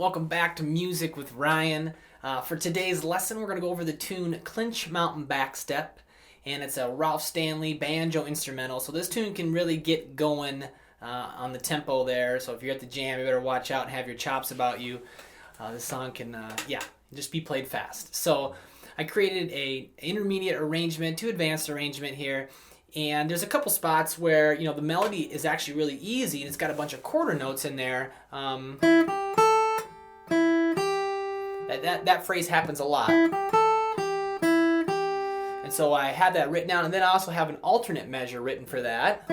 Welcome back to Music with Ryan. For today's lesson, we're going to go over the tune Clinch Mountain Backstep, and it's a Ralph Stanley banjo instrumental. So this tune can really get going on the tempo there. So if you're at the jam, you better watch out and have your chops about you. This song can, just be played fast. So I created a intermediate arrangement to advanced arrangement here. And there's a couple spots where, the melody is actually really easy and it's got a bunch of quarter notes in there. That phrase happens a lot. And so I have that written down, and then I also have an alternate measure written for that.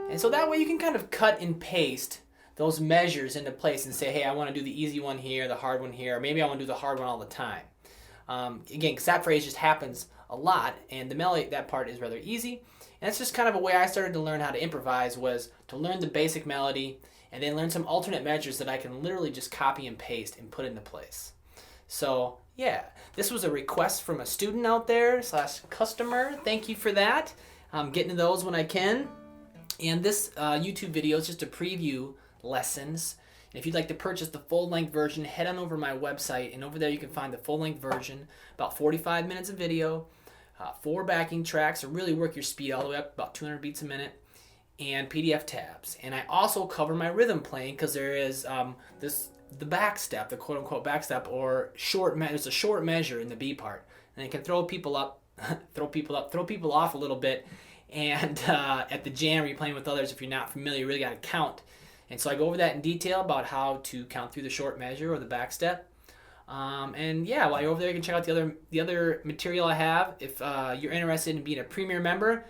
And so that way you can kind of cut and paste those measures into place and say, hey, I want to do the easy one here, the hard one here, or maybe I want to do the hard one all the time. Again, because that phrase just happens a lot, and the melody, that part is rather easy. And it's just kind of a way I started to learn how to improvise, was to learn the basic melody and then learn some alternate measures that I can literally just copy and paste and put into place. So yeah, this was a request from a student out there / customer. Thank you for that. I'm getting to those when I can. And this YouTube video is just a preview lessons. And if you'd like to purchase the full-length version, head on over to my website, and over there you can find the full-length version, about 45 minutes of video, 4 backing tracks to really work your speed all the way up, about 200 beats a minute, and PDF tabs. And I also cover my rhythm playing, because there is the backstep, the quote-unquote backstep, or there's a short measure in the B part, and it can throw people up, throw people off a little bit. And at the jam, or you're playing with others, if you're not familiar, you really got to count. And so I go over that in detail about how to count through the short measure or the backstep. And yeah, while you're over there, you can check out the other material I have. If you're interested in being a Premier member,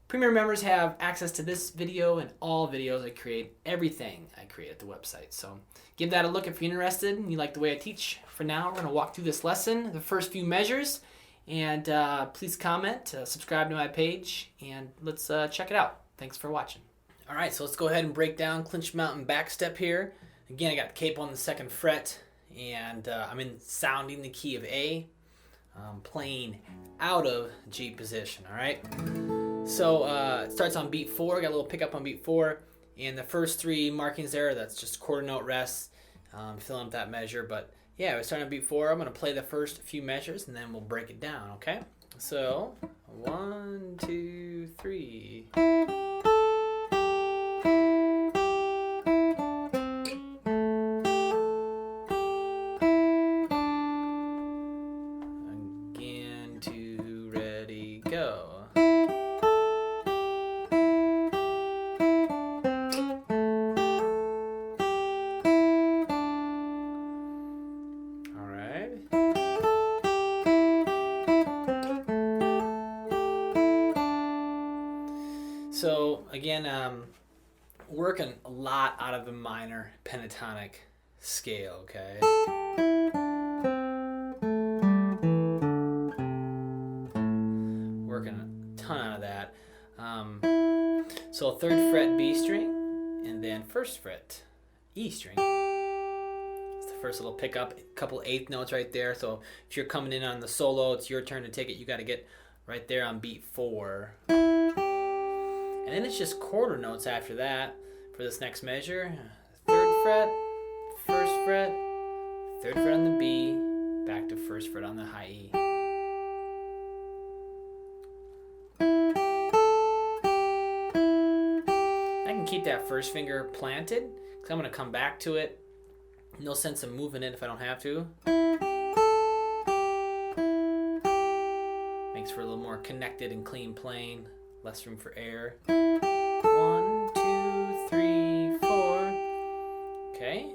Premier members have access to this video and all videos I create, everything I create at the website. So give that a look if you're interested and you like the way I teach. For now, we're going to walk through this lesson, the first few measures, and please comment, subscribe to my page, and let's check it out. Thanks for watching. All right, so let's go ahead and break down Clinch Mountain Backstep here. Again, I got the capo on the 2nd fret, and I'm sounding the key of A, playing out of G position, all right? So it starts on beat 4, got a little pickup on beat 4, and the first 3 markings there, that's just quarter note rests, filling up that measure. But yeah, we're starting on beat 4. I'm gonna play the first few measures, and then we'll break it down, okay? So, 1, 2, 3. Again, 2, ready, go. So again, working a lot out of the minor pentatonic scale, okay? Working a ton out of that. So 3rd fret B string, and then 1st fret E string. It's the first little pickup, a couple 8th notes right there. So if you're coming in on the solo, it's your turn to take it. You got to get right there on beat 4. And then it's just quarter notes after that for this next measure. 3rd fret, 1st fret, 3rd fret on the B, back to 1st fret on the high E. I can keep that 1st finger planted, because I'm going to come back to it. No sense of moving it if I don't have to. Makes for a little more connected and clean playing. Less room for air. 1, 2, 3, 4. Okay.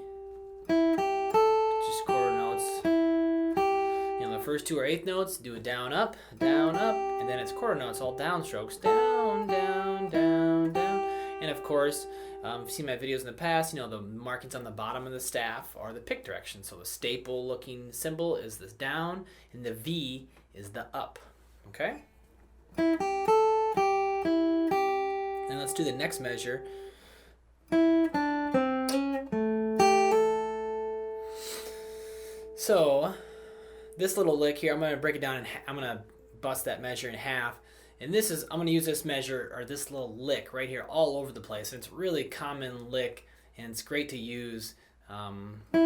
Just quarter notes. The first 2 are 8th notes. Do a down, up, and then it's quarter notes, all downstrokes. Down, down, down, down. And of course, if you've seen my videos in the past, the markings on the bottom of the staff are the pick direction. So the staple-looking symbol is this down, and the V is the up. Okay. And let's do the next measure. So this little lick here, I'm going to break it down, and I'm going to bust that measure in half. And this is, I'm going to use this measure, or this little lick right here, all over the place. And it's a really common lick and it's great to use. Okay,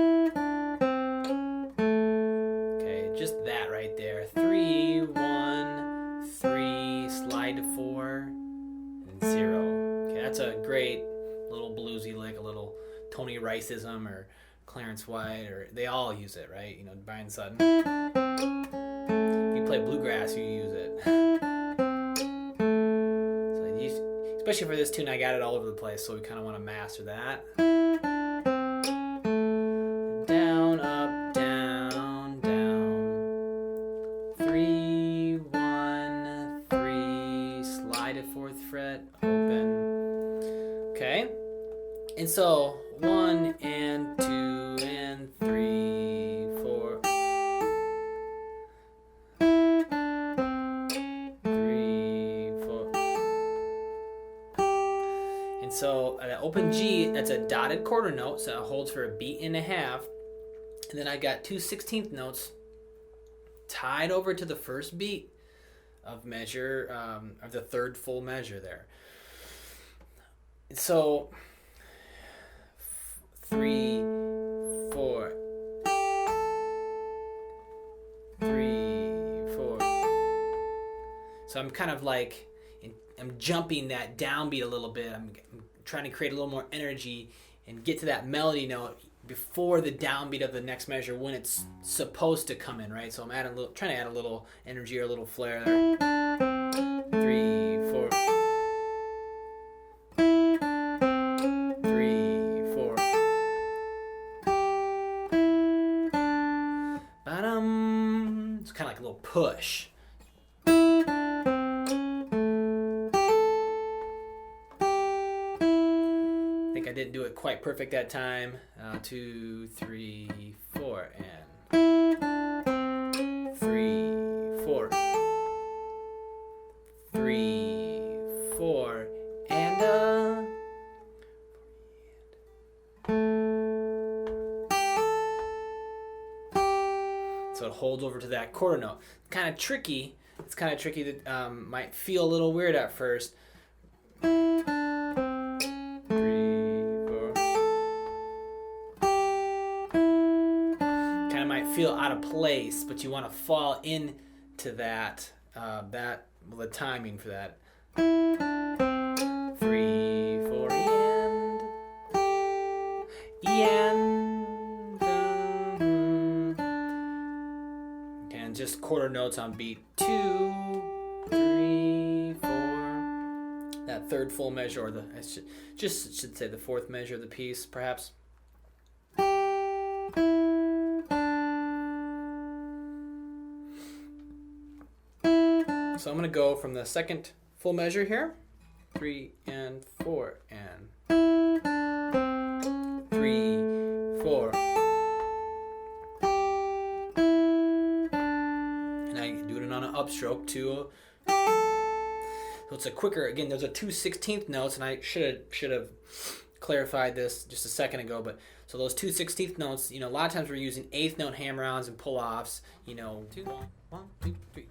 just that right there. 3, 1, 3, slide to 4, and 0. Okay, that's a great little bluesy lick, a little Tony Riceism or Clarence White, or they all use it, right? You know, Brian Sutton. If you play bluegrass, you use it. So especially for this tune, I got it all over the place, so we kind of want to master that. Down, up, down, down. 3, 1, 3, slide to 4th fret, open. Okay, and so 1 and 2 and 3, 4. 3, 4. And so an open G, that's a dotted quarter note, so it holds for a beat and a half. And then I got 2 16th notes tied over to the first beat of measure, of the third full measure there. So 3, 4, 3, 4. So I'm kind of like, I'm jumping that downbeat a little bit. I'm trying to create a little more energy and get to that melody note before the downbeat of the next measure when it's supposed to come in, right? So I'm trying to add a little energy or a little flair there. 3, 4. 3, 4. Ba-dum. It's kind of like a little push. I think I didn't do it quite perfect that time. 2, 3, 4, and 3, 4. 3, 4, and so it holds over to that quarter note. Kind of tricky. It's kind of tricky that might feel a little weird at first. 3, 4. Kind of might feel out of place, but you want to fall into that the timing for that. 3, 4, and just quarter notes on beat 2, 3, 4. That third full measure, or I should say the fourth measure of the piece, perhaps. So I'm going to go from the second full measure here, 3 and 4, and 3, 4. And I do it on an upstroke too. So it's a quicker, again, those are 2 16th notes, and I should have clarified this just a second ago, but so those 2 16th notes, you know, a lot of times we're using 8th note hammer-ons and pull-offs, you know, 2, 1, 2, 3.